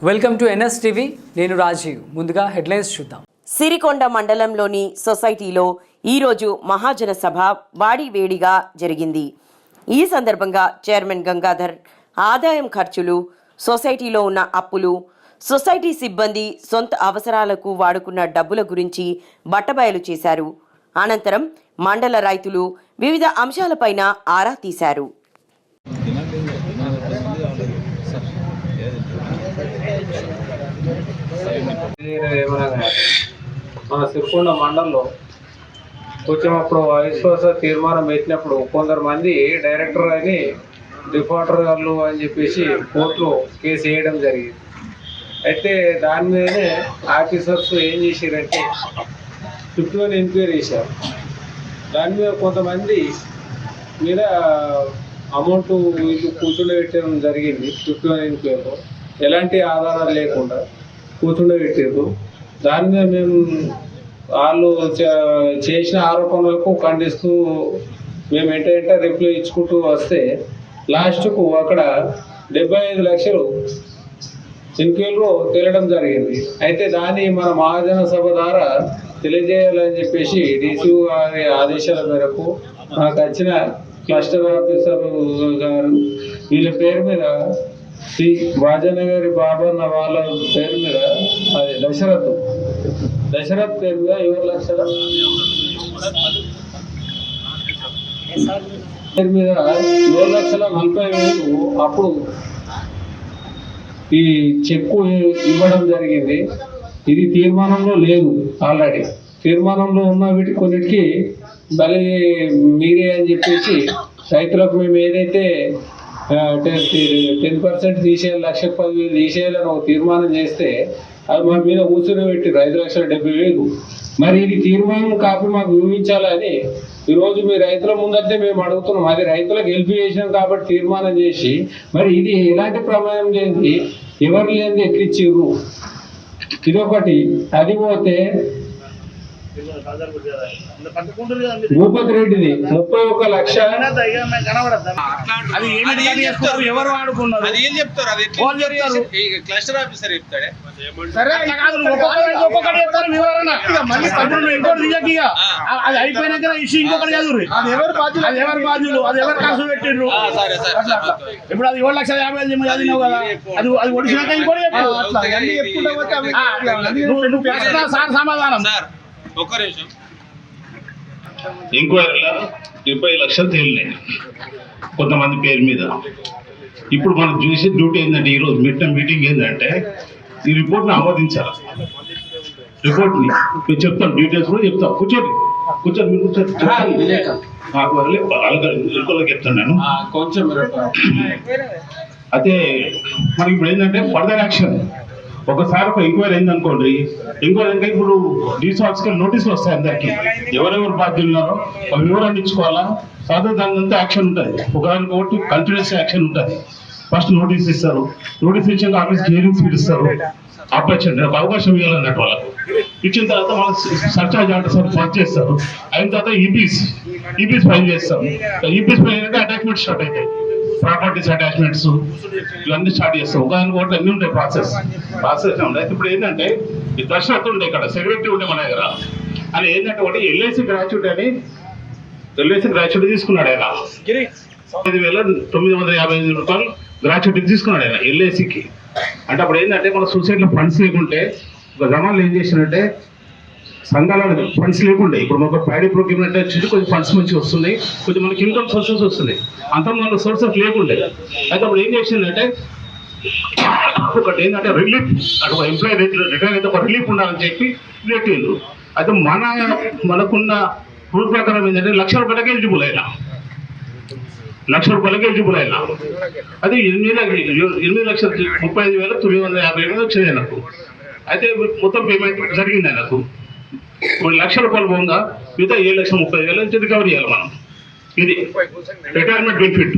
Welcome to NS TV. నేను రాజీవ్. ముందుగా headlines చూద్దాం. సిరికొండ మండలంలోని సొసైటీలో ఈరోజు మహాజన సభ వాడివేడిగా జరిగింది. ఈ సందర్భంగా చైర్మన్ గంగాధర్ ఆదాయం ఖర్చులు, సొసైటీలో ఉన్న అప్పులు, సొసైటీ సిబ్బంది సొంత అవసరాలకు వాడుకున్న డబ్బుల గురించి బట్టబయలు చేశారు. అనంతరం మండల రైతులు వివిధ అంశాలపైన ఆరా తీశారు. మన సిరికొండ మండలంలో కొంచెం అప్పుడు అవిశ్వాస తీర్మానం పెట్టినప్పుడు కొందరు మంది డైరెక్టర్ అని డిఫాల్టర్ గారు అని చెప్పేసి కోర్టులో కేసు వేయడం జరిగింది. అయితే దాని మీదనే ఆఫీసర్స్ ఏం చేశారంటే చుట్టూ ఎంక్వైరీ చేశారు. దాని మీద కొంతమంది మీద అమౌంట్ వీళ్ళు కూర్చుండబెట్టడం జరిగింది. చుట్టూ ఎంక్వైరీలో ఎలాంటి ఆధారాలు లేకుండా కూర్చుండబెట్టారు. దాని మీద మేము వాళ్ళు చేసిన ఆరోపణలకు ఖండిస్తూ మేము ఏంటంటే రిప్లై ఇచ్చుకుంటూ వస్తే లాస్ట్కు అక్కడ 75 లక్షలు ఎంక్వైరీలో తేలడం జరిగింది. అయితే దాన్ని మన మహాజన సభ ద్వారా తెలియజేయాలని చెప్పేసి డీసీ గారి ఆదేశాల మేరకు నాకు వచ్చిన క్లస్టర్ ఆఫీసర్ గారు వీళ్ళ పేరు మీద శ్రీ వాజనగారి బాబన్న వాళ్ళ పేరు మీద అది దశరథ్ పేరు మీద 7 లక్షల పేరు మీద 7,40,000 అప్పుడు ఈ చెక్కు ఇవ్వడం జరిగింది. ఇది తీర్మానంలో లేదు. ఆల్రెడీ తీర్మానంలో ఉన్న వీటి కొన్నిటికి బలి మీరే అని చెప్పేసి రైతులకు మేము ఏదైతే 10% తీసేయాలి, 1,10,000 తీసేయాలని ఒక తీర్మానం చేస్తే అది మా మీద కూర్చొని పెట్టి 5,70,000. మరి ఇది తీర్మానం కాపీ మాకు చూపించాలని ఈరోజు మీ రైతుల ముందంటే మేము అడుగుతున్నాం. అది రైతులకు హెల్ప్ చేసినాం కాబట్టి తీర్మానం చేసి మరి ఇది ఎలాంటి ప్రమాదం లేని ఎవరు లేని ఎక్కిచ్చిర్రు. ఇదొకటి. అది పోతే భూపతి రెడ్డిది 31 లక్ష. ఎవరు వాడుకున్నారు అది ఏం చెప్తారు? అది క్లస్టర్ ఆఫీసర్ చెప్తాడే. అది అయిపోయినాక ఇష్యూ ఇంకొకటి చదువు. అది ఎవరు బాధ్యులు, అది ఎవరు ఖర్చు పెట్టిండ్రు. ఇప్పుడు అది 7,50,000 చదివినావు కదా, అది ఒడిసినాక ఇంకోటి సార్ సమాధానం. ఒక్క నిమిషం. ఎంక్వైరీలో 70 లక్షలు తేలినాయి కొంతమంది పేరు మీద. ఇప్పుడు మనం చూసే డ్యూటీ ఏంటంటే ఈరోజు మీటింగ్ ఏంటంటే ఈ రిపోర్ట్ని ఆమోదించాలి. రిపోర్ట్ని మీరు చెప్తాను, డీటెయిల్స్ కూడా చెప్తాం. కూర్చోండి మీరు కూర్చొని చెప్తాను నేను కొంచెం. అయితే మనకి ఇప్పుడు ఏంటంటే ఫర్దర్ యాక్షన్. ఒకసారి ఒక ఎంక్వైరీ అయిందనుకోండి, ఎంక్వైరీ అంటే ఇప్పుడు డీసీ ఆఫీస్కి నోటీసులు వస్తాయి. అందరికీ ఎవరెవరు బాధ్యులు ఉన్నారో ఒక వివరాలు ఇచ్చుకోవాలా. సాధారణ దానికంతా యాక్షన్ ఉంటుంది. ఒకదానికి ఒకటి కంటిన్యూస్ యాక్షన్ ఉంటుంది. ఫస్ట్ నోటీస్ ఇస్తారు, నోటీస్ ఇచ్చాక ఆఫీస్ హియరింగ్స్ పిలుస్తారు. ఆపరేషన్ అవకాశం ఇవ్వాలన్నట్టు వాళ్ళకు ఇచ్చిన తర్వాత వాళ్ళు సర్చార్జ్ ఆర్డర్స్ ఫస్ట్ చేస్తారు. అయిన తర్వాత ఈపీస్ ఫైల్ చేస్తారు. ఈపీస్ ఫైల్ అయితే అటాచ్మెంట్ స్టార్ట్ అవుతాయి. ప్రాపర్టీస్ అటాచ్మెంట్స్ ఇవన్నీ స్టార్ట్ చేస్తాం. ఒకదానికి ఒకటి అన్నీ ఉంటాయి. ప్రాసెస్ ఉంటాయి. ఇప్పుడు ఏంటంటే ఈ దర్శనత ఉండే ఇక్కడ సెక్రటరీ ఉండే మన దగ్గర అని ఏంటంటే ఒకటి ఎల్ఐసి గ్రాట్యుటీ తీసుకున్నాడు ఆయన. 5,955 రూపాయలు గ్రాట్యుటీ తీసుకున్నాడు ఆయన ఎల్ఐసికి. అంటే అప్పుడు ఏంటంటే మన సొసైటీలో ఫండ్స్ లేకుంటే ఒక జమాన్లు ఏం చేసినట్టే సంఘాల ఫండ్స్ లేకుండే. ఇప్పుడు మనకు ప్యాడీ ప్రొక్యూర్మెంట్ వచ్చి కొంచెం ఫండ్స్ మంచిగా వస్తున్నాయి, కొంచెం మనకి ఇన్కమ్ సోర్సెస్ వస్తున్నాయి. అంత మన సోర్సెస్ లేకుండే. అయితే అప్పుడు ఏం చేసిందంటే ఒకటి ఏంటంటే రిలీఫ్, అటు ఎంప్లాయీ రిటైర్ అయితే ఒక రిలీఫ్ ఉండాలని చెప్పి పెట్టిండ్రు. అయితే మనకున్న రూల్ ప్రకారం ఏంటంటే 1,00,000 రూపాయలకి ఎలిజిబుల్ అయినా, 1,00,000 రూపాయలకి ఎలిజిబుల్ అయినా. అది 8,35,950 వచ్చింది నాకు. అయితే మొత్తం పేమెంట్ జరిగింది ఆయనకు. ఇప్పుడు 1,00,000 రూపాయలు పోగా మిగతా 7,30,000 నుంచి రికవరీ చేయాలి మనం. ఇది రిటైర్మెంట్ బెనిఫిట్.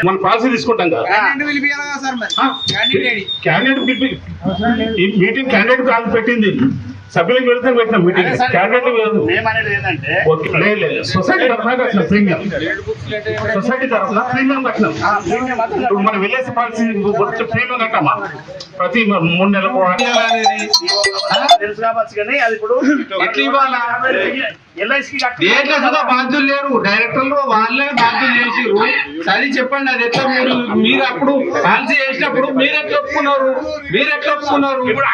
మనం పాలసీ తీసుకుంటాం కదా, క్యాండిడేట్ మీటింగ్ క్యాండిడేట్ కాల్ పెట్టింది. సభ్యులకు వెళ్తే పెట్టిన మీటింగ్ అదే సార్, క్యాబినెట్ లేదు. మేము అనేది ఏంటంటే ఓకే, లేదు సొసైటీ తరఫున కట్టినాం ప్రీమియం. సొసైటీ తరఫున ప్రీమియం కట్టినాం. ఇప్పుడు మనం విలేజ్ పాలసీ ప్రీమియం కట్టామా ప్రతి 3 నెలలకు తెలుసు కావచ్చు కానీ అది ఇప్పుడు ఎట్లా ఇవ్వాలా? ఎల్ఐసి దేంట్లో కూడా బాధ్యులు లేరు, డైరెక్టర్లు వాళ్ళే బాధ్యులు చేసిర్రు. సరే చెప్పండి, అది ఎట్లా మీరు అప్పుడు పాలసీ చేసినప్పుడు మీరు ఎట్లా ఒప్పుకున్నారు? ఇప్పుడు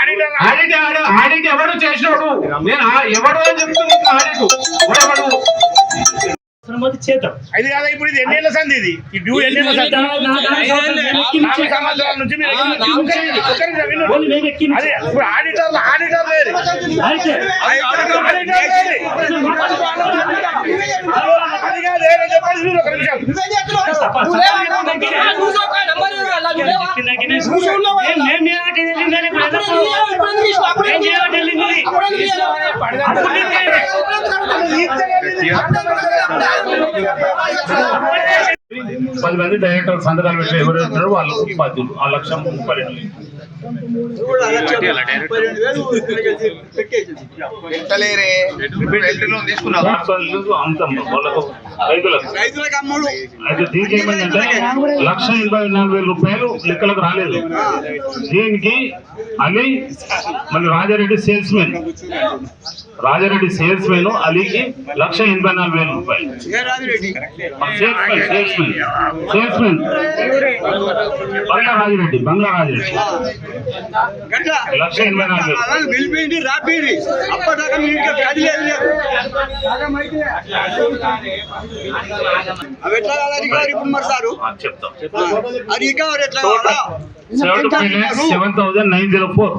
ఆడిట్ ఎవడు చేసినాడు? నేను ఎవడు అని చెప్తున్నాను. ఆడిట్ ఎవడు? అది కాదా ఇప్పుడు ఇది ఎన్నేళ్ల సంది ఇది ఈ డ్యూ ఎన్నేళ్ల సంది 4 సంవత్సరాల నుంచి మీరు అదే ఇప్పుడు ఆడిటర్ లేరు అది కాదు ఏదో చెప్పండి మీరు ఒక నిమిషం పది మంది డైరెక్టర్ సంతకాలు పెట్టి ఎవరు ఉంటారో వాళ్ళు బాధ్యులు. 1,32,000 అమ్ముతాం వాళ్ళకు రైతులకు. అయితే దీనికి ఏమైందంటే 1,84,000 రూపాయలు లెక్కలకు రాలేదు. దీనికి అలీ మళ్ళీ రాజారెడ్డి సేల్స్ మెన్ అలీకి 1,84,000 రూపాయలు. సేల్స్ మెన్ బంగ్లా రాజిరెడ్డి 1,84,000. రాపేది అప్పటిదాకా మీకు అది లేదు. అవి ఎట్లా రికవరీ ఇప్పుడు మరి సారు చెప్తాం. అది రికవరీ ఎట్లా 75,904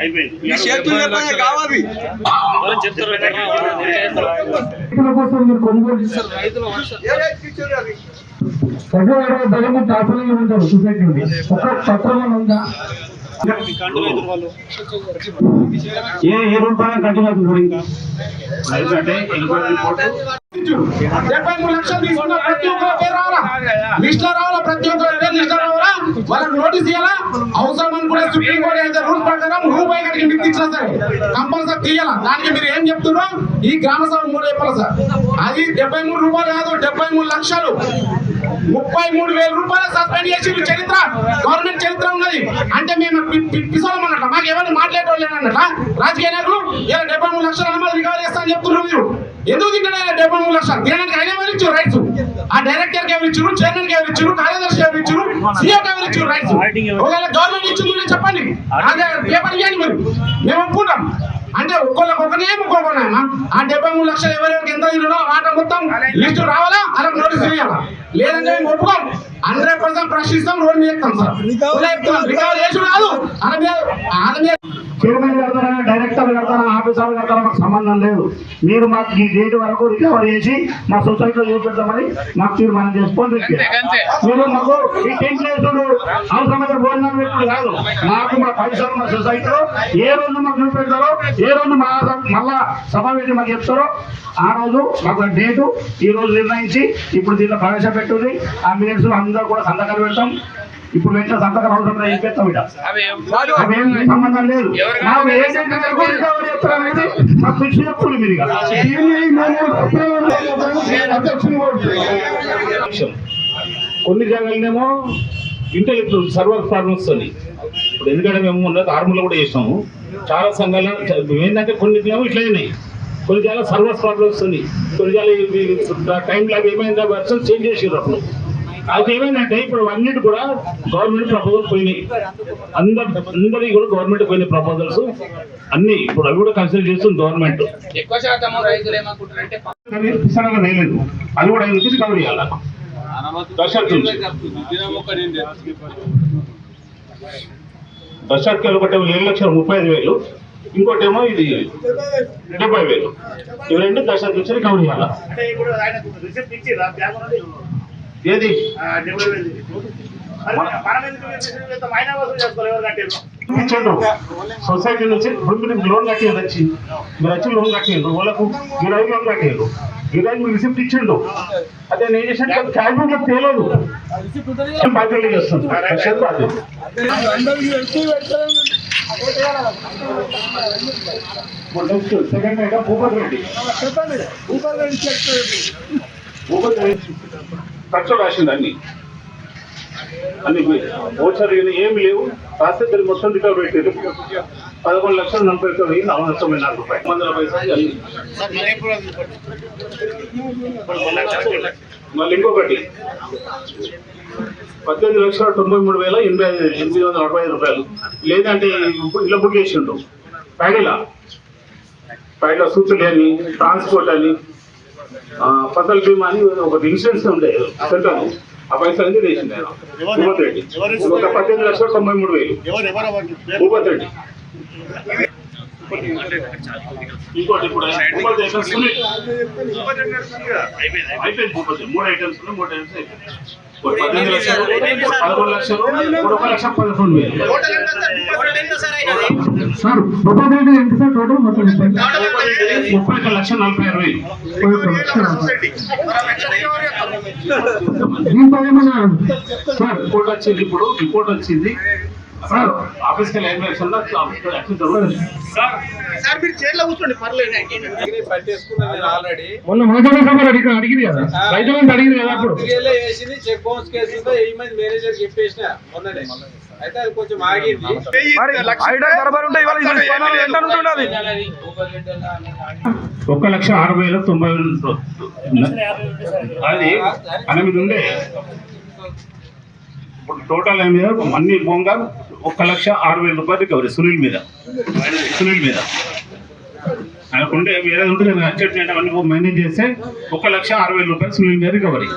అయిపోయింది ఈ చేతులు చెప్పనే కావాలి. ఏ రూపాయలు కంటిన్యూ ఇంకా ఎందుకంటే 73 లక్షలు తీసుకున్న ప్రతి ఒక్కరి పేరు రావాలా, లిస్ట్ లో రావాలా, ప్రతి ఒక్కరి పేరు లిస్ట్ లో రావాలా, వాళ్ళకి నోటీస్ ఇవ్వాలా. అవసరం అనుకుంటే సుప్రీంకోర్టు అయితే రూల్స్ ప్రకారం రూపాయి కడిగి ఇంటికి ఇచ్చినా సరే కంపల్సరీ తీయాలా. దానికి మీరు ఏం చెప్తున్నారు? ఈ గ్రామ సభ 3 చెప్పాలి సార్. అది 73 రూపాయలు కాదు, 73 లక్షలు 33,000 రూపాయలు సస్పెండ్ చేసి చరిత్ర గవర్నమెంట్ చరిత్ర ఉన్నది. అంటే మేము పిసోళం అన్నట్ల, మాకు ఎవరిని మాట్లాడేవాళ్ళు లేనన్నట్ల రాజకీయ నాయకులు ఇలా 73 లక్షలు అన్నమాట రికవర్ చేస్తా అని చెప్తున్నారు. మీరు ఎందుకు తింటారు 73 లక్షలు? తినడానికి ఆయన ఎవరు ఇచ్చారు రైట్స్? ఆ డైరెక్టర్ కి ఎవరు ఇచ్చారు, చైర్మన్ కి ఎవరు ఇచ్చారు, కార్యదర్శి ఎవరు ఇచ్చారు, సీఎం ఎవరు ఇచ్చారు రైట్స్? ఒకవేళ గవర్నమెంట్ ఇచ్చింది చెప్పండి, అదే పేపర్ ఇవ్వండి. మీరు మేము ఒప్పుకుంటాం అంటే ఒక్కొక్కనేమో ఆ 73 లక్షలు ఎవరెవరికి ఎంత ఇల్లునో వాట మొత్తం లిస్టు రావాలా, అలా నోటీస్ చేయాలా. లేదంటే మేము ఒప్పుకోం, 100% ప్రశ్నిస్తాం, రోడ్ మీద చెప్తాం సార్. రికవర్ చేసి కాదు చైర్మన్ కడతారా, డైరెక్టర్ కడతారా, ఆఫీసర్ కడతారా, మాకు సంబంధం లేదు. మీరు మాకు ఈ డేట్ వరకు రికవర్ చేసి మా సొసైటీలో చూపెడతామని మాకు తీర్మానం చేసుకోండి. మీరు మాకు ఈ టెంట్ వేసుడు అవసరమైన భోజనం పెట్టుడు కాదు. మాకు మా పైసలు మా సొసైటీలో ఏ రోజు మాకు చూపెడతారో, ఏ రోజు మా మళ్ళా సమావేశం మాకు చెప్తారో ఆ రోజు మాకు డేటు ఈ రోజు నిర్ణయించి ఇప్పుడు దీంట్లో ప్రవేశపెట్టుంది. ఆ మినిట్స్ అందరూ కూడా సంతకాలు పెడతాం. ఇప్పుడు వెంటనే సంతకాలు అవసరం లేదు, పెడతాం. ఇక అవేం సంబంధం లేదు. నాకు ఏదైతే చెప్తారనేది మాకు పిచ్చి చెప్పుడు మీరు. కొన్ని జాగాలనేమో ఇంటెలెక్చువల్ సర్వర్ ప్రాబ్లమ్స్ అని ఇప్పుడు ఎందుకంటే మేము ఉన్నది ఆర్మూలో కూడా చేసినాము. చాలా సంఘాలు ఏంటంటే కొన్ని ఇట్లా అయినాయి, కొన్ని చాలా సర్వర్ ప్రాబ్లమ్స్ ఉంది, కొన్ని చాలా టైం లాగా ఏమైందా వర్షన్ చేంజ్ చేసారు. అప్పుడు అది ఏమైందంటే ఇప్పుడు అన్నిటి కూడా గవర్నమెంట్ ప్రపోజల్ పోయినాయి. అందరి కూడా గవర్నమెంట్ పోయినాయి ప్రపోజల్స్ అన్ని. ఇప్పుడు అవి కూడా కన్సిడర్ చేస్తుంది గవర్నమెంట్. ఎక్కువ శాతం రైతులు ఏమనుకుంటారంటే పుస్తకంగా వేయలేదు, అది కూడా ఆయన నుంచి కవర్ చేయాలి. దశాబ్దాలు ఒకటి 7,35,000, ఇంకోటేమో ఇది 70,000. ఇవి 2 దశాబ్దం నుంచి కవర్ చేయాలి. ఏది ఇచ్చిండ్రు సొసైటీ నుంచి. ఇప్పుడు మీరు లోన్ కట్టేది వచ్చి మీరు వచ్చి లోన్ కట్టిండ్రు, వాళ్ళకు మీరు 5 లోన్ కట్టిండ్రు, మీరు రిసిప్ట్ ఇచ్చిండు. అదే నేను చేసిన క్యాష్ బుక్ లో తేలేదు, బాధ్యత చేస్తుంది. Next second item Bhupathi Reddy. Bhupathi Reddy ఖర్చు రాసింది అన్ని ఓచర్ ఏమి లేవు. రాస్తే దాన్ని మొత్తం రికవర్ పెట్టారు. 11,40,994 రూపాయలు 100 పైసలు అన్ని. మళ్ళీ ఇంకొకటి 18,93,845 రూపాయలు. లేదంటే ఇళ్ళ బుక్ చేసిండు ప్యాడీలో సూచనలు అని, ట్రాన్స్పోర్ట్ అని, ఫసల్ బీమా అని ఒక ఇన్సూరెన్స్ ఉండే సెంటర్. ఆ పైసలు అనేది వేసింది ఆయన భూపతి రెడ్డి. ఒక 18,93,000 భూపతి రెడ్డి. ఇంకోటి ఇప్పుడు అయిపోయింది. భూపతి 3 ఐటమ్స్ అయిపోయింది. 11,00,000, 1,11,11,000. సార్ భూపతి రెడ్డి ఎంత సార్ టోటల్ మొత్తం 31,40,000. సార్ రిపోర్ట్ వచ్చింది. ఇప్పుడు రిపోర్ట్ వచ్చింది సార్. ఆఫీస్కి లైన్ సార్ మీరు చైర్లో కూర్చోండి పర్లేదు. పట్టేసుకున్నాను నేను ఆల్రెడీ. మొన్న మహాజన సభ అడిగింది కదా, రైతులను అడిగింది కదా. అప్పుడు వేసింది చెక్ బౌన్స్ కేసు ఏమైంది మేనేజర్ చెప్పేసిన మొన్ననే. అయితే అది కొంచెం ఆగింది. 1,60,90,000 అది 8 ఉండే. ఇప్పుడు టోటల్ మీద అన్ని బొంగా 1,06,000 రూపాయలు రికవరీ సునీల్ మీద ఆయనకుండే. వేరే ఉంటే నేను అడ్జస్ట్ అవన్నీ మేనేజ్ చేస్తే 1,06,000 రూపాయలు సునీల్ మీద రికవరీ.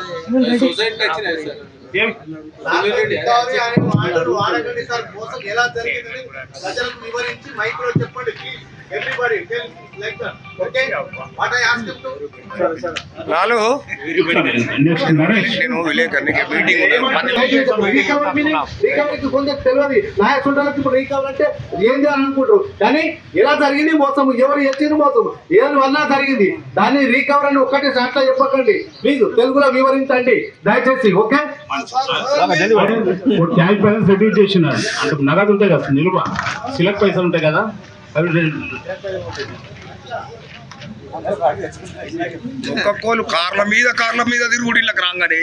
సొసైటీకి వచ్చినాయి సార్. ఏం ఎలా జరిగిందని ప్రజలకు వివరించి మైక్రో చెప్పండి. Everybody okay what I ask you to next Naresh. నేను విలేకరునికి మీటింగ్ రికవరీకి కొంచెం తెలియదు. నాయకులకు ఇప్పుడు రికవరీ అంటే ఏం చేయాలనుకుంటారు, కానీ ఎలా జరిగింది మోసం, ఎవరు ఎత్తిన మోసం, ఏది వల్ల జరిగింది, దాన్ని రికవరీ అని ఒక్కటే అట్లా చెప్పకండి ప్లీజ్. తెలుగులో వివరించండి దయచేసి. ఓకే క్యాష్ బ్యాలెన్స్ రెడ్యూస్ చేసినారు. అంటే నగదు ఉంటాయి కదా, నిలువ సిలక్ పైసలు ఉంటాయి కదా, అవి ఒక్కొక్కరు కార్ల మీద తిరుగుడు ఇళ్ళకి రాగానే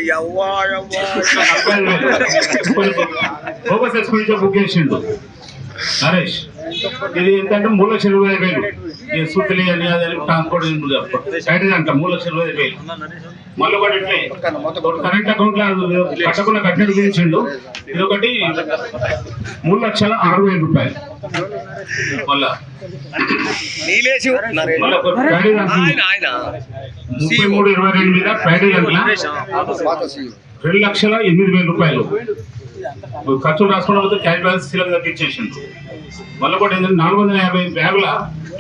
బుక్ చేసిండు నరేష్. ఇది ఏంటంటే 3,20,000 ఈ సుత్తులి అని అదని ట్రాన్స్పోర్ట్ సైడ్ అంట 3,20,000. మళ్ళీ ఒకటి ఇట్లే కరెంట్ అకౌంట్ లో కట్టకుండా కట్టినట్టు చూపించిండు. ఇది ఒకటి 3,06,000 రూపాయలు. మళ్ళా 33,22 మీద ఫ్రైడే గంటల 2,08,000 రూపాయలు ఖర్చులు రాసుకోవడం వల్ల క్యాష్ బ్యాలెన్స్ సీలకు తగ్గించేసిండు. మళ్ళీ కూడా ఏంటంటే 450 బ్యాగుల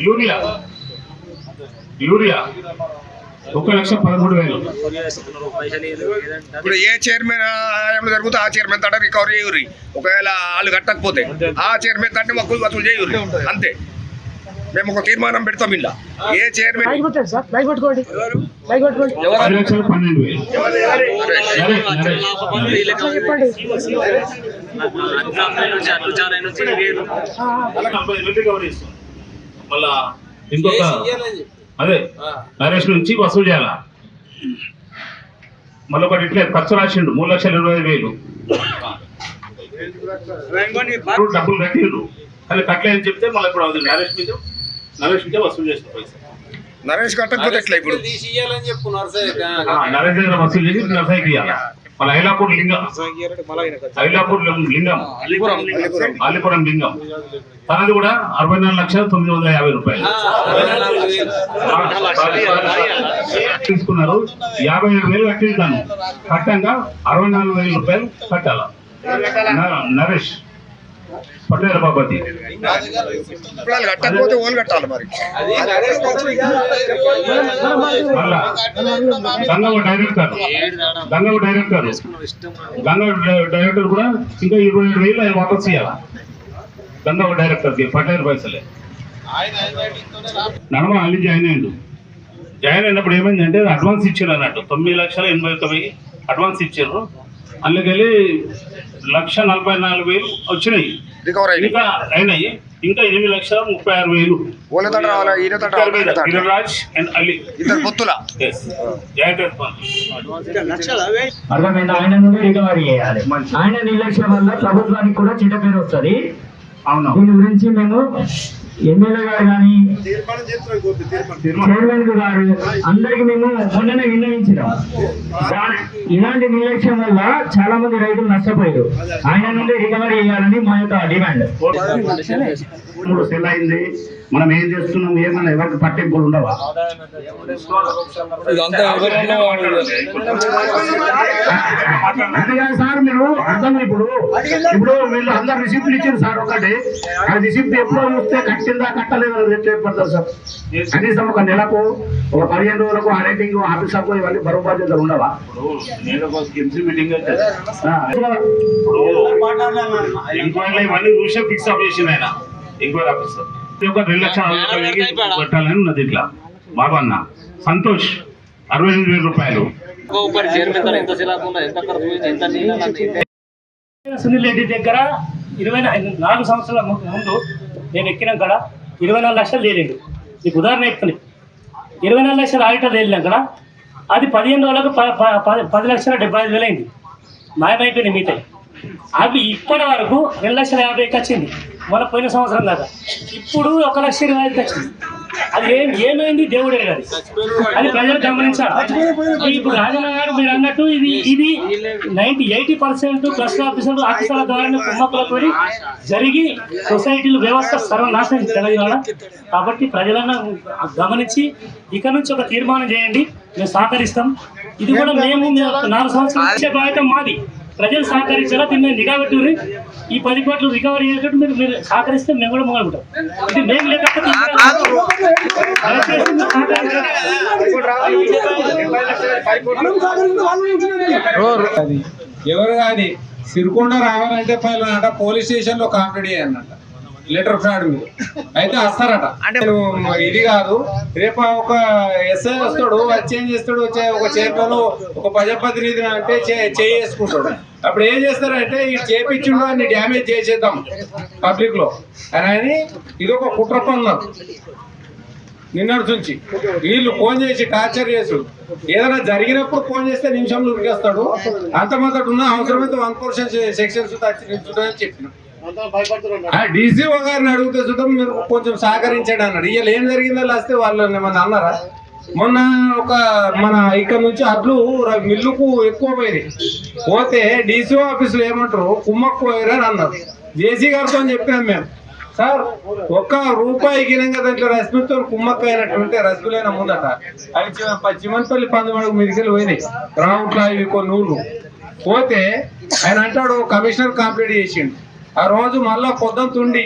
యూరియా 1,13,000. ఇప్పుడు ఏ చైర్మన్ జరుగుతుంది ఆ చైర్మన్ తట రికవరీ చేయరు. ఒకవేళ వాళ్ళు కట్టకపోతే ఆ చైర్మన్ తట్టు వసూలు చేయరు. అంతే. మేము ఒక తీర్మానం పెడతాం. ఇలా ఏ చైర్మన్ 10,12,000. మళ్ళా ఇంకొక అదే నరేష్ నుంచి వసూలు చేయాల. మళ్ళీ ఒకటి ఇట్లే ఖర్చు రాసిండు 3,20,000. డబ్బులు కట్టిండ్రు కానీ కట్టలేదని చెప్తే మళ్ళీ ఇప్పుడు నరేష్ మీద వసూలు చేసిన పైసలు. నరేష్ కట్టకపోతే ఎట్లా ఇప్పుడు తీసియాలని చెప్పుకున్నారు సార్. నరేష్ దగ్గర వసూలు చేసి నర్సైకి ఇవ్వాలి. మళ్ళీ ఐలాపూర్ లింగం అల్లిపురం లింగం తనది కూడా 64,950 రూపాయలు తీసుకున్నారు. 57,000 కట్టిస్తాను. కట్టంగా 64,000 రూపాయలు కట్టాల. నరేష్ పటేల్ బాపతి కట్టకపోతే ఓన్ కట్టాలి మరి. గంగవ డైరెక్టర్ కూడా ఇంకా 27,000 వాపస్ చేయాలి. గంగవ డైరెక్టర్కి పటేల్ పైసలే. నడమ అల్లి జాయిన్ అయినప్పుడు ఏమైందంటే అడ్వాన్స్ ఇచ్చారు అన్నట్టు 9,89,000 అడ్వాన్స్ ఇచ్చారు. అందులోకెళ్ళి 1,44,000 వచ్చినాయి. ఇంకా అయినాయి. ఇంకా 8,36,000 ఓళ్ళ తోట రావాలా ఈయన తోట రావాలా, ఈయన తోట? గిరిరాజ్ అండ్ అలీ. ఇద్దరు పొత్తుల జాయింట్ అర్థమైంది. ఆయన నుండి రికవరీ చేయాలి. ఆయన నిర్లక్ష్యం వల్ల ప్రభుత్వానికి కూడా చెడ్డ పేరు వస్తుంది. అవును. దీని గురించి మేము ఎమ్మెల్యే గారు కానీ చైర్మన్ గారు అందరికి మేము మొన్ననే విన్నవించినాం. ఇలాంటి నిర్లక్ష్యం వల్ల చాలా మంది రైతులు నష్టపోయారు. ఆయన నుండి రికవరీ చేయాలని మా యొక్క డిమాండ్. 3 సెల్ అయింది. మనం ఏం చేస్తున్నాం, ఏమన్నా ఎవరికి పట్టింపులు ఉండవా? అంతేకాదు సార్, మీరు అర్థం ఇప్పుడు వీళ్ళు అందరు రిసిప్ట్లు ఇచ్చారు సార్. ఒకటి ఆ రిసిప్ట్ ఎప్పుడో చూస్తే కట్టిందా కట్టలేదు రేట్ ఏర్పడతారు సార్. కనీసం ఒక నెలకు ఒక 15 రోజులకు ఆ రేటింగ్ ఆఫీసర్కు ఇవన్నీ బరువు బాధ్యతలు ఉండవా? మీటింగ్ ఎంక్వైరీ ఇవన్నీ చూసే ఫిక్స్ అప్ చేసింది ఆయన ఎంక్వైరీ ఆఫీసర్. 2,00,000 పెట్టాలని ఉన్నది. ఇట్లా బాబన్న సంతోష్ 68,000 రూపాయలు. సునీల్ రెడ్డి దగ్గర 24 సంవత్సరాల ముందు నేను ఎక్కినాం కాడ 24 లక్షలు తేలిండు. నీకు ఉదాహరణ చెప్తాను. 24 లక్షల ఆడిటర్ తేలినాం కదా, అది 15 రోజులకు 10,75,000 అయింది. మాయమైపోయింది మిగతా. అవి ఇప్పటి వరకు 2,50,000 వచ్చింది మన పోయిన సంవత్సరం దాకా. ఇప్పుడు 1,25,000 వచ్చింది. అది ఏమైంది దేవుడే కాదు, అది ప్రజలు గమనించాలి. ఇప్పుడు రాజన్న గారు మీరు అన్నట్టు ఇది 80% క్లస్టర్ ఆఫీసర్ల ద్వారా కుమ్మక్కులతో జరిగి సొసైటీలు వ్యవస్థ సర్వనాశనం తెలంగాణ. కాబట్టి ప్రజలను గమనించి ఇక నుంచి ఒక తీర్మానం చేయండి, మేము సహకరిస్తాం. ఇది కూడా మేము 4 సంవత్సరాల ఇచ్చే బాధ్యత మాది. ప్రజలు సహకరించాలా, దీన్ని మేము నిఘా పెట్టుకుని ఈ 10 కోట్లు రికవరీ చేసేటట్టు మీరు సహకరిస్తే మేము కూడా మొదలుకుంటాం. ఇది మేము లేకపోతే ఎవరు కానీ సిరికొండ రావాలంటే పైన పోలీస్ స్టేషన్ లో కంప్లీట్ చేయాలన్నట లెటర్ ఫ్రాడ్ మీద అయితే వస్తారట. ఇది కాదు, రేపు ఒక ఎస్ఐ వస్తాడు, చేంజ్ చేస్తాడు, ఒక చైర్మన్ ఒక ప్రజాప్రతినిధి అంటే చేసుకుంటాడు. అప్పుడు ఏం చేస్తారంటే ఈ చేపించిండు అన్ని డ్యామేజ్ చేసేద్దాం పబ్లిక్ లో అని ఇది ఒక కుట్ర పనులు. నిన్నటి నుంచి వీళ్ళు ఫోన్ చేసి టార్చర్ చేసు, ఏదైనా జరిగినప్పుడు ఫోన్ చేస్తే నిమిషంలో ఉరికేస్తాడు. అంతమంతటి ఉన్న అవసరమైతే 1% సెక్షన్స్ అని చెప్పిన డీసీఓ గారిని అడిగితే చూద్దాం మీరు కొంచెం సహకరించాడు అన్నాడు. ఇవాళ ఏం జరిగిందో వస్తే వాళ్ళు ఏమన్నా అన్నారా? మొన్న మన ఇక్కడ నుంచి అడ్లు మిల్లుకు ఎక్కువ పోయినాయి, పోతే డీసీఓ ఆఫీసులో ఏమంటారు కుమ్మక్కు పోయారు అని అన్నారు. జేసీ గారితో చెప్పినాం మేము, సార్ ₹1 గినంగా దాంట్లో రశ్మితో కుమ్మక్కు అయినట్టుంటే రశ్మిలైన ముందట అవి చిమన్పల్లి పందుమడుగు మీదికెళ్ళి పోయినాయి రావుట్లా ఇవి కొన్ని ఊళ్ళు పోతే ఆయన అంటాడు కమిషనర్ కంప్లీట్ చేసిండు. ఆ రోజు మళ్ళా పొద్దుతుండి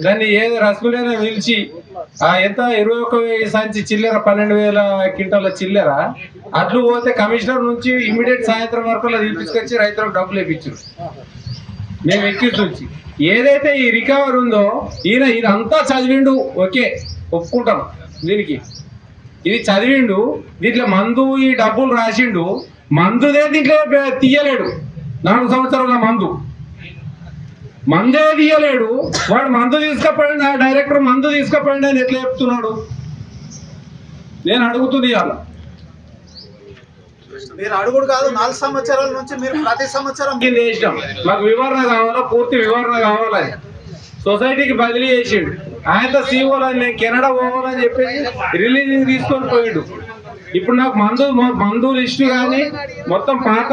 దాన్ని ఏది రసగులైనా పిలిచి ఎంత 21,000 సంచి చిల్లర 12,000 క్వింటాల చిల్లర అట్లు పోతే కమిషనర్ నుంచి ఇమీడియట్ సాయంత్రం వరకు తీసుకొచ్చి రైతులకు డబ్బులు ఇప్పించారు. మేము ఎక్కించి ఏదైతే ఈ రికవర్ ఉందో ఈయన అంతా చదివిండు, ఓకే ఒప్పుకుంటాం దీనికి. ఇది చదివిండు, దీంట్లో మందు ఈ డబ్బులు రాసిండు, మందుదే దీంట్లో తీయలేడు. 4 సంవత్సరాల మందే తీయలేడు. వాడు మందు తీసుకపోయింది, ఆ డైరెక్టర్ మందు తీసుకపోయింది అని ఎట్లా చెప్తున్నాడు? నేను అడుగుతుంది ఇవాళ. మీరు అడుగుడు కాదు, 4 సంవత్సరాల నుంచి మీరు ప్రతి సంవత్సరం చేసినాం. మాకు వివరణ కావాలా, పూర్తి వివరణ కావాలని సొసైటీకి బదిలీ చేసిండు. ఆయనతో సీఓలని నేను కెనడా పోవాలని చెప్పేసి రిలీజింగ్ తీసుకొని పోయిండు. ఇప్పుడు నాకు మందు లిస్టు కానీ మొత్తం పాత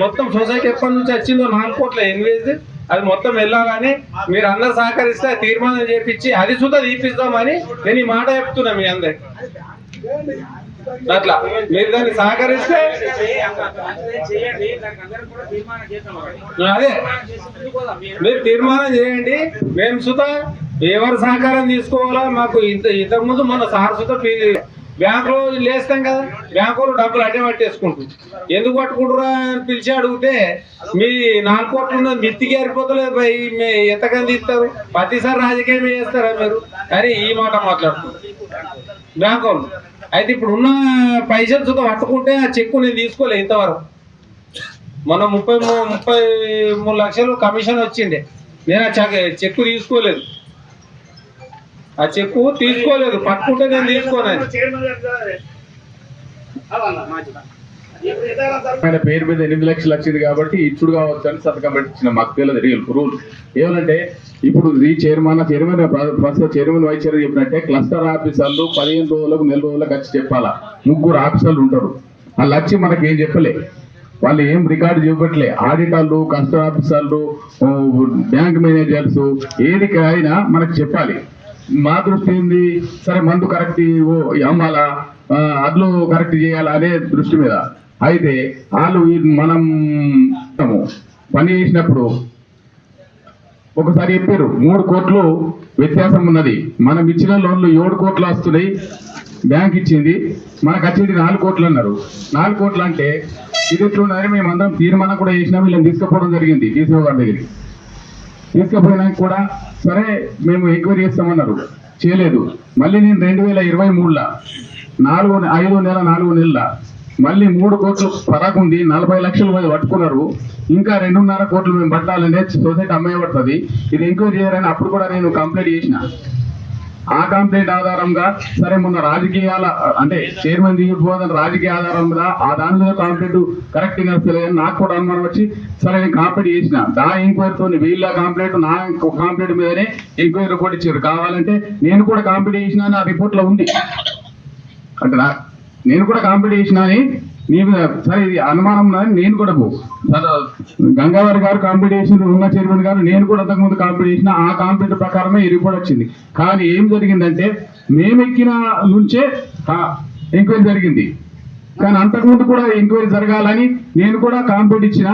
మొత్తం సొసైటీ ఎప్పటి నుంచి వచ్చిందో 4 కోట్ల ఇన్వేస్ట్ అది మొత్తం వెళ్ళాలని మీరు అందరు సహకరిస్తే తీర్మానం చేపించి అది సుధా తీపిస్తామని నేను ఈ మాట చెప్తున్నా మీ అందరికి. అట్లా మీరు దాన్ని సహకరిస్తే అదే మీరు తీర్మానం చేయండి. మేము సుధా ఎవరు సహకారం తీసుకోవాలా? మాకు ఇంతకుముందు మన సార్ సుధా బ్యాంకులో లేస్తాం కదా, బ్యాంకులో డబ్బులు అడ్డే పట్టేసుకుంటుంది. ఎందుకు పట్టుకుంటురా అని పిలిచి అడిగితే మీ 4 కోట్లు ఉన్నది మిత్తికి ఏరిపోతలేదు భయ్, ఎంతకంది ఇస్తారు, ప్రతిసారి రాజకీయం చేస్తారా మీరు అని ఈ మాట మాట్లాడుతున్నారు బ్యాంకు వాళ్ళు. అయితే ఇప్పుడు ఉన్న పైసలు సుధా పట్టుకుంటే ఆ చెక్కు నేను తీసుకోలే ఇంతవరకు. మొన్న 33 లక్షలు కమిషన్ వచ్చిండే, నేను ఆ చెక్కు తీసుకోలేదు. ఆ చెక్కు తీసుకోలేదు, పట్టుకుంటే నేను తీసుకోను. ఆయన పేరు మీద 8 లక్షలు వచ్చింది కాబట్టి ఇచ్చుడు కావచ్చు అని సంతకం పెట్టించిన మాకు తెలియదు రూల్ ఏమనంటే ఇప్పుడు ఈ చైర్మన్ ప్రస్తుత చైర్మన్ వైస్ చైర్మన్ చెప్పినట్టే క్లస్టర్ ఆఫీసర్లు 15 రోజులకు 4 రోజులకు వచ్చి చెప్పాలా. 3 ఆఫీసర్లు ఉంటారు, వాళ్ళు వచ్చి మనకి ఏం చెప్పలే, వాళ్ళు ఏం రికార్డు చూపట్లే. ఆడిటర్లు, క్లస్టర్ ఆఫీసర్లు, బ్యాంక్ మేనేజర్స్ ఏది అయినా మనకు చెప్పాలి. మా దృష్టి ఏంది, సరే మందు కరెక్ట్ అమ్మాలా, అడ్లు కరెక్ట్ చేయాలా అనే దృష్టి మీద. అయితే వాళ్ళు మనం పని చేసినప్పుడు ఒకసారి చెప్పారు 3 కోట్లు వ్యత్యాసం ఉన్నది. మనం ఇచ్చిన లోన్లు 7 కోట్లు వస్తున్నాయి, బ్యాంక్ ఇచ్చింది, మనకు వచ్చేది 4 కోట్లు అన్నారు. 4 కోట్లు అంటే ఇది ఎట్లున్నదని మేము అందరం తీర్మానం కూడా చేసినాం. వీళ్ళని తీసుకుపోవడం జరిగింది డీసీఓ గారి దగ్గరికి. తీసుకుపోయినాక కూడా సరే మేము ఎంక్వైరీ చేస్తామన్నారు, చేయలేదు. మళ్ళీ నేను 2023లో 5 నెలల మళ్ళీ 3 కోట్లు పరాకుంది, 40 లక్షలు పట్టుకున్నారు. ఇంకా 2.5 కోట్లు మేము పట్టాలంటే సొసైటీ అమ్మేయబడుతుంది, ఇది ఎంక్వైరీ చేయాలని అప్పుడు కూడా నేను కంప్లైంట్ చేసిన. ఆ కంప్లైంట్ ఆధారంగా సరే మొన్న రాజకీయాల అంటే చైర్మన్ దిగిపోదని రాజకీయ ఆధారంగా ఆ దాని మీద కంప్లైంట్ కరెక్ట్ నచ్చలేదని నాకు కూడా అనుమానం వచ్చి సరే నేను కంప్లైంట్ చేసిన. దా ఎంక్వైరీతో వీళ్ళ కంప్లైంట్ నా కంప్లైంట్ మీదనే ఎంక్వైరీ రిపోర్ట్ ఇచ్చారు. కావాలంటే నేను కూడా కంప్లైంట్ చేసిన నా రిపోర్ట్లో ఉంది. అంటే నేను కూడా కాంపిటీ చేసినా అని నీ మీద సరే ఇది అనుమానం ఉన్నదని నేను కూడా గంగాధర్ గారు కాంపిటీషన్ ఉన్న చైర్మన్ గారు నేను కూడా అంతకుముందు కాంపిటీ చేసిన. ఆ కాంపిటీ ప్రకారమే ఈ రిపోర్ట్ వచ్చింది. కానీ ఏం జరిగిందంటే మేము ఎక్కిన నుంచే ఎంక్వైరీ జరిగింది, కానీ అంతకుముందు కూడా ఎంక్వైరీ జరగాలని నేను కూడా కాంపిటీ ఇచ్చిన.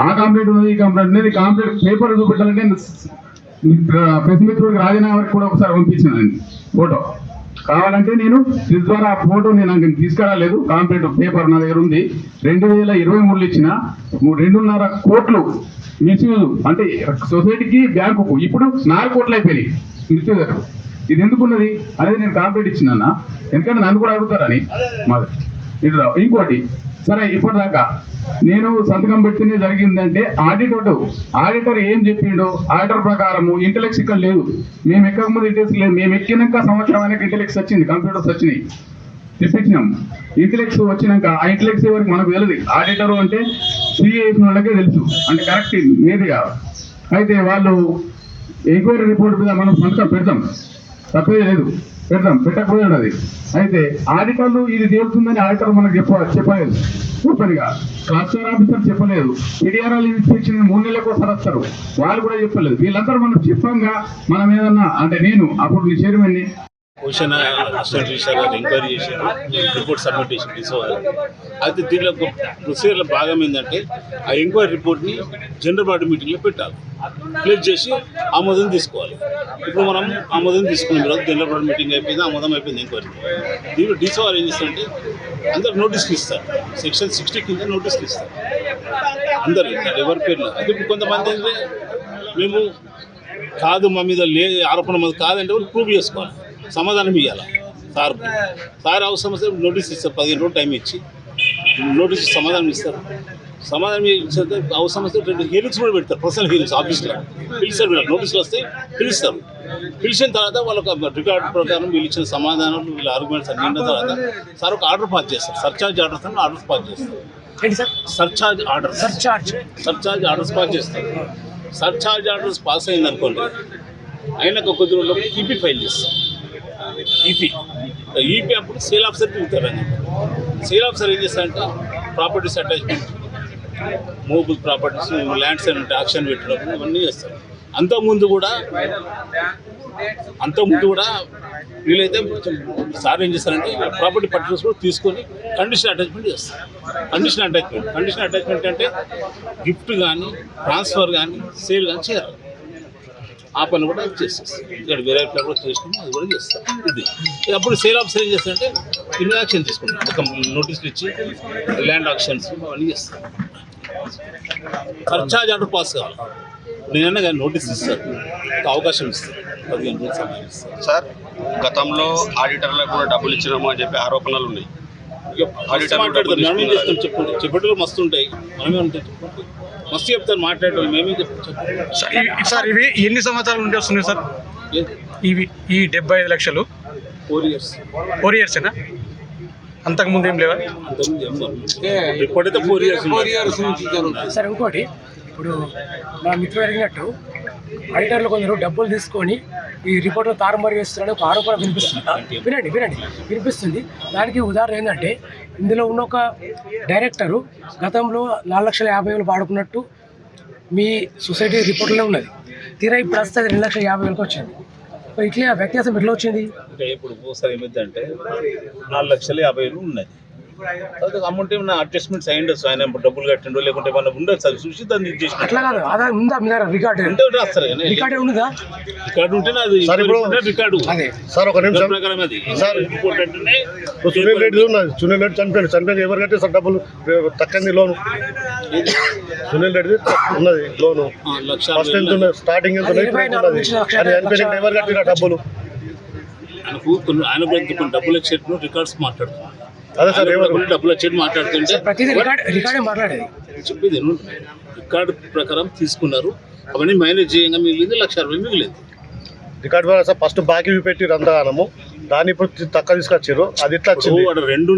ఆ కంప్లైంట్ ఉన్నది, ఈ కంప్లైంట్ ఉన్నది, కాంప్లైంట్ పేపర్ చూపెట్టాలంటే ప్రెస్ మిత్రుడికి రాజీనామాకి కూడా ఒకసారి పంపించినానండి ఫోటో. కావాలంటే నేను దీని ద్వారా ఆ ఫోటో నేను తీసుకురాలేదు, కంప్లీట్ పేపర్ నా దగ్గర ఉంది. 2023 ఇచ్చిన 2.5 కోట్లు మిస్యూజ్ అంటే సొసైటీకి బ్యాంకుకు ఇప్పుడు 4 కోట్లు అయిపోయినాయి మిస్యూజ్. ఇది ఎందుకున్నది అనేది నేను కంప్లీట్ ఇచ్చినా, ఎందుకంటే నన్ను కూడా అడుగుతారని మాది. ఇంకోటి సరే ఇప్పటిదాకా నేను సంతకం పెడితేనే జరిగిందంటే ఆడిటర్ ఏం చెప్పిండో ఆడిటర్ ప్రకారము ఇంటెలెక్స్ ఇక్కడ లేదు. మేము ఎక్కకముందు ఇంటెలెక్స్ లేదు, మేము ఎక్కినాక సంవత్సరం అనేది ఇంటెలెక్స్ వచ్చింది, కంప్యూటర్స్ వచ్చినాయి, తెప్పించినాం. ఇంటెలెక్స్ వచ్చినాక ఆ ఇంటెలెక్స్ వరకు మనకు తెలియదు. ఆడిటర్ అంటే సిఏ వేసిన వాళ్ళకే తెలుసు, అంటే కరెక్ట్ నేదిగా. అయితే వాళ్ళు ఎంక్వైరీ రిపోర్ట్ మీద మనం సంతకం పెడతాం, తప్పేది లేదు, పెట్టకపోయాడు అది. అయితే ఆడిటర్లు ఇది తేలుతుందని ఆడిటర్ మనకు చెప్పలేదు ఓపెన్గా. క్లస్టర్ ఆఫీసర్ చెప్పలేదు, పిడిఆర్ఎల్ ఇన్స్పెక్షన్ 3 నెలలకు ఒకసారి వస్తారు, వాళ్ళు కూడా చెప్పలేదు. వీళ్ళందరూ మనం చెప్పంగా మనం ఏదన్నా అంటే నేను అప్పుడు నీ చైర్మన్ని క్వశ్చన్ అసిస్టెంట్ రిజిస్టర్ గారు ఎంక్వైరీ చేసి రిపోర్ట్ సబ్మిట్ చేసి తీసుకోవాలి. అయితే దీనిలో ప్రొసీజర్లో భాగం ఏంటంటే ఆ ఎంక్వైరీ రిపోర్ట్ని జనరల్ బాడీ మీటింగ్లో పెట్టాలి, ప్లేస్ చేసి ఆమోదం తీసుకోవాలి. ఇప్పుడు మనం ఆమోదం తీసుకున్న తర్వాత జనరల్ బాడీ మీటింగ్ అయిపోయింది, ఆమోదం అయిపోయింది ఎంక్వైరీ. దీంట్లో డీసీ వారు ఏం చేస్తారంటే అందరు నోటీసులు ఇస్తారు, సెక్షన్ 60 కింద నోటీసులు ఇస్తారు అందరు ఎవరి పేర్లు. అయితే ఇప్పుడు కొంతమంది అంటే మేము కాదు మా మీద ఆరోపణ మీద కాదంటే వాళ్ళు ప్రూవ్ చేసుకోవాలి, సమాధానం ఇవ్వాలి. సార్ అవసరం వస్తే నోటీస్ ఇస్తారు, 15 రోజులు టైం ఇచ్చి నోటీస్ సమాధానం ఇస్తారు. సమాధానం ఇచ్చితే అవసరం వస్తే 2 హియరింగ్స్ కూడా పెడతారు, పర్సనల్ హియరింగ్స్ ఆఫీస్లో పిలుస్తారు. వీళ్ళకి నోటీసులు వస్తే పిలుస్తారు, పిలిచిన తర్వాత వాళ్ళకి రికార్డు ప్రకారం వీళ్ళు ఇచ్చిన సమాధానాలు వీళ్ళ ఆర్గ్యుమెంట్స్ అన్ని అయిన తర్వాత సార్ ఒక ఆర్డర్ పాస్ చేస్తారు, సర్చార్జ్ ఆర్డర్స్ అని ఆర్డర్స్ పాస్ చేస్తారు. సర్చార్జ్ ఆర్డర్స్ పాస్ చేస్తారు. సర్చార్జ్ ఆర్డర్స్ పాస్ అయింది అనుకోండి, అయినాక కొద్ది రోజుల్లో ఈపీ ఫైల్ చేస్తారు. ఈపీ అప్పుడు సేల్ ఆఫీసర్ తిరుగుతారని. సేల్ ఆఫీసర్ ఏం చేస్తారంటే properties attachment, movable properties, lands అంటే యాక్షన్ పెట్టడం ఇవన్నీ చేస్తారు. అంతకుముందు కూడా వీళ్ళైతే సార్ ఏం చేస్తారంటే ప్రాపర్టీ పర్టికులర్స్ కూడా తీసుకొని కండిషన్ అటాచ్మెంట్ చేస్తారు. కండిషన్ అటాచ్మెంట్ అంటే గిఫ్ట్ కానీ ట్రాన్స్ఫర్ కానీ సేల్ కానీ చేయాలి. ఆ పని కూడా చేసేస్తారు. ఇక్కడ వేరే ప్లాన్ కూడా చేసినాము, అది కూడా చేస్తాం. ఇది అప్పుడు సేల్ ఆఫీసర్ ఏం చేస్తారంటే ఇన్ని యాక్షన్ తీసుకుంటాం, ఒక నోటీసులు ఇచ్చి ల్యాండ్ ఆక్షన్స్ అవన్నీ చేస్తాం. సర్చార్జ్ ఆర్డర్ పాస్ కావాలి, నేనన్నా కానీ నోటీస్ ఇస్తారు, ఒక అవకాశం ఇస్తారు, 15 రోజులు సమయం ఇస్తారు. సార్ గతంలో ఆడిటర్లకు కూడా డబ్బులు ఇచ్చినాము అని చెప్పి ఆరోపణలు ఉన్నాయి. చెప్పండి, చెప్పేటప్పుడు మస్తు ఉంటాయి, మనమే ఉంటాయి, చెప్పండి మస్తు చెప్తారు, మాట్లాడేటప్పుడు మేమే చెప్తాం. సార్ ఇవి ఎన్ని సంవత్సరాల నుండి వస్తున్నాయి సార్? ఈ 75 లక్షలు 4 ఇయర్స్ అంతకుముందు ఏం లేవా? ఇప్పుడైతే 4 ఇయర్స్ సార్ ఇంకోటి, ఇప్పుడు మా మిత్రుడు అడిగినట్టు ఆడిటర్లు కొందరు డబ్బులు తీసుకొని ఈ రిపోర్ట్లో తారుమారు చేస్తున్నారని ఒక ఆరోపణ వినిపిస్తుంది. వినిపిస్తుంది. దానికి ఉదాహరణ ఏంటంటే, ఇందులో ఉన్న ఒక డైరెక్టరు గతంలో 4,50,000 వాడుకున్నట్టు మీ సొసైటీ రిపోర్ట్లో ఉన్నది. తీరా ఇప్పుడు వస్తే 2,50,000 వచ్చింది. మరి ఇట్లా వ్యత్యాసం ఎట్లా వచ్చింది? అంటే ఇప్పుడు ఒకసారి ఏమైందంటే 4,50,000 ఉన్నాయి. అమౌంట్ ఏమన్నా అడ్జస్ట్మెంట్స్ అయ్యిండొచ్చు, ఆయన డబ్బులు కట్టిండో లేకుంటే ఏమన్నా ఉండొచ్చు, అది చూసి దాన్ని ఇది చేసి అట్లా కాదు, అదా ఉందా మీ దగ్గర రికార్డు? ఉంటే రాస్తారు కానీ రికార్డే ఉన్నదా? రికార్డు ఉంటేనే అది రికార్డు అదే సార్ ఒక నిమిషం ప్రకారం అది సార్, రిపోర్ట్ అంటేనే సునీల్ రెడ్డి ఉన్నది. సునీల్ రెడ్డి చనిపోయాడు ఎవరు కట్టే సార్ డబ్బులు తక్కింది లోను? సునీల్ రెడ్డి ఉన్నది లోను. ఫస్ట్ ఎంత ఉన్నది, స్టార్టింగ్ ఎంత ఉన్నది, అది చనిపోయిన ఎవరు కట్టిన డబ్బులు? ఆయన కొన్ని డబ్బులు వచ్చేట్టు రికార్డ్స్ మాట్లాడుతున్నారు. అదే సార్, డబ్బులు వచ్చేట్టు మాట్లాడుతుంటే ప్రతిదీ రికార్డే మాట్లాడేది. చెప్పేది రికార్డు ప్రకారం తీసుకున్నారు, అవన్నీ మేనేజ్ చేయంగా మిగిలింది 1,60,000 మిగిలింది. రికార్డు ద్వారా సార్ ఫస్ట్ బాకీ పెట్టి అంతగానము, దాన్ని ఇప్పుడు తక్కువ తీసుకొచ్చారు. అది ఇట్లా వచ్చింది. అక్కడ రెండు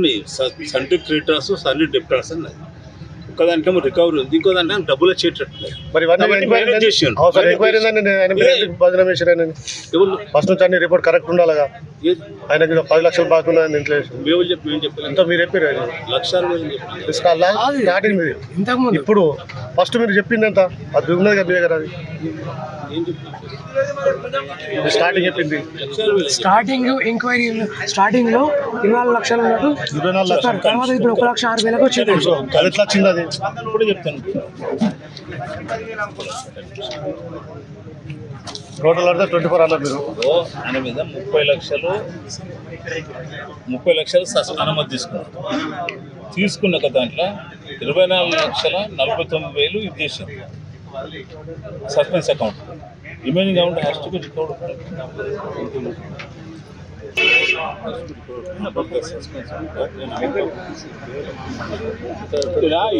సంటి క్రెడిటర్స్ సంటి డెప్టర్స్ అన్నది. ఒకదానికేమో రికవరీ ఉంది, ఇంకో దాంట్లో డబ్బులు వచ్చేటట్లేదు. మరి ఫస్ట్ నుంచి అన్ని రిపోర్ట్ కరెక్ట్ ఉండాలిగా. ఆయనకి 10 లక్షలు బాకీ ఉన్నదని ఇంట్లో ఎంత మీరు చెప్పారు? 1,60,000 తీసుకోవాలా స్టార్టింగ్ మీది. ఇప్పుడు ఫస్ట్ మీరు చెప్పింది ఎంత? అది ఉన్నది కదా మీ దగ్గర. అది స్టార్టింగ్ చెప్పింది. స్టార్టింగ్ ఎంక్వైరీ స్టార్టింగ్ లో 24 లక్షలు ఉన్నట్టు 24 లక్షలు తర్వాత ఇప్పుడు 1,06,000 వచ్చింది. అది ఎట్లా వచ్చింది? అది ఇప్పుడు చెప్తాను. టోటల్ అంటే 24 అన్నారు మీరు. ఆయన మీద 30 లక్షలు అనుమతి తీసుకున్నారు. తీసుకున్న దాంట్లో 24,49,000 ఇది చేశారు suspense account. Remaining amount has to be recovered.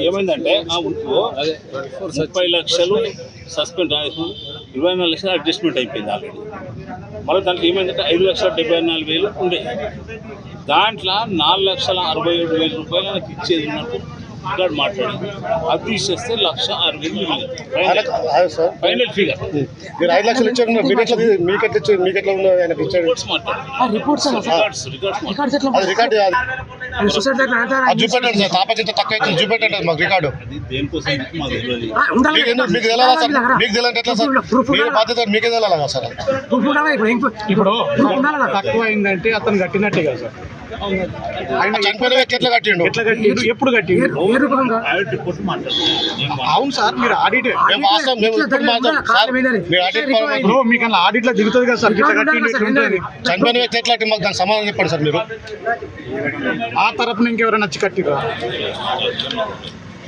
ఏమైందంటే 30 లక్షలు సస్పెండ్, 24 లక్షలు అడ్జస్ట్మెంట్ అయిపోయింది ఆల్రెడీ. మళ్ళీ దాంట్లో ఏమైందంటే 5,74,000 ఉండే, దాంట్లో 4,67,000 రూపాయలు నాకు ఇచ్చేది ఉన్నట్టు రికార్డు మాట్లాడింది. అది తీసేస్తే 1,60,000 ఫైనల్ ఫిగర్. మీరు 5 లక్షలు ఇచ్చారు, మీకెట్లా ఉన్నది? ఆయనకి ఇచ్చాడు చూపెట్టండి సార్. తాపకింత తక్కువ అయితే చూపెట్టండి మాకు రికార్డు. దేనికోసం మాకు తెలియదు. మీకు తెలియాలా సార్? మీకు తెలియాలంటే ఎట్లా సార్? మీరు బాధ్యత మీకే తెలియాలా సార్? ఇప్పుడు తక్కువ అయిందంటే అతను కట్టినట్టే కదా సార్. ఆయన చనిపోయిన వ్యక్తి ఎట్లా కట్టిండు? ఎప్పుడు కట్టిండు? అవును సార్, మీరు ఆడిట్ మీకు అలా ఆడిట్ లో దిగుతుంది కదా సార్. ఇట్లా కట్టిండు చనిపోయిన వ్యక్తి ఎట్లా మాకు దానికి సమాధానం చెప్పండి సార్. మీరు ఆ తరపున ఇంకెవరైనా నచ్చి కట్టిరా?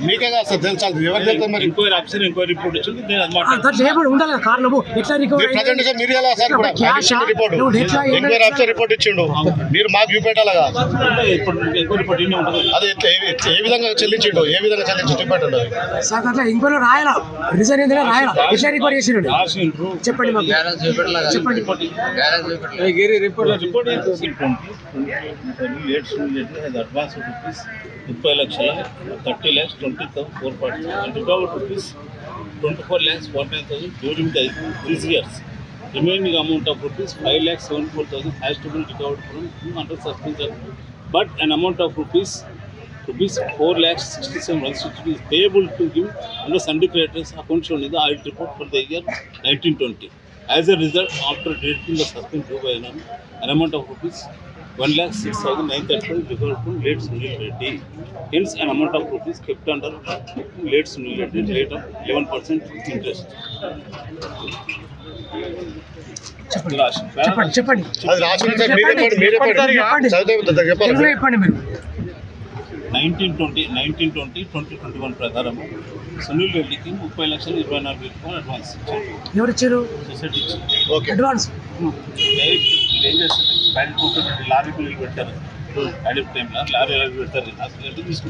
మీకే కదా సార్ తెలుసా? ఎవరు తెలుసా? మరి ఎంక్వైరీ ఆఫీసర్ ఎంక్వైరీ రిపోర్ట్ వచ్చింది. మీరు ఎలా sir report enquiry officer report ఇచ్చిండు, మీరు మాకు చూపెట్టాలగా. అది ఏ విధంగా చెల్లించిండు, ఏ విధంగా చెల్లించి చూపెట్టండి. చెప్పండి. 30 lakhs 20,440 and recovered rupees 24,49,000 during these years. Remaining amount of rupees 5,74,000 has to be recovered from him under suspension. But an amount of rupees 4,67,160 is payable to him under Sunday creditors account shown in the audit report for the year 1920. As a result, after deducting the suspension due by an amount of rupees 1,06,935 recovered from late Sunil Reddy. Hence, an amount of rupees kept under late Sunil Reddy rate of 11% interest. చెప్పండి. అది రాసిన మీరే చెప్పండి. 1920-2021 ప్రకారం సునీల్ రెడ్డికి 30,24,000 రూపాయలు advance ఇచ్చారు. ఎవరు ఇచ్చారు? సొసైటీ ఇచ్చారు. అడ్వాన్స్ ఏం చేస్తారు? లారీ బిల్లులు పెట్టారు. లారీ టైంలో లారీ పెడతారు. తీసుకుంటారు.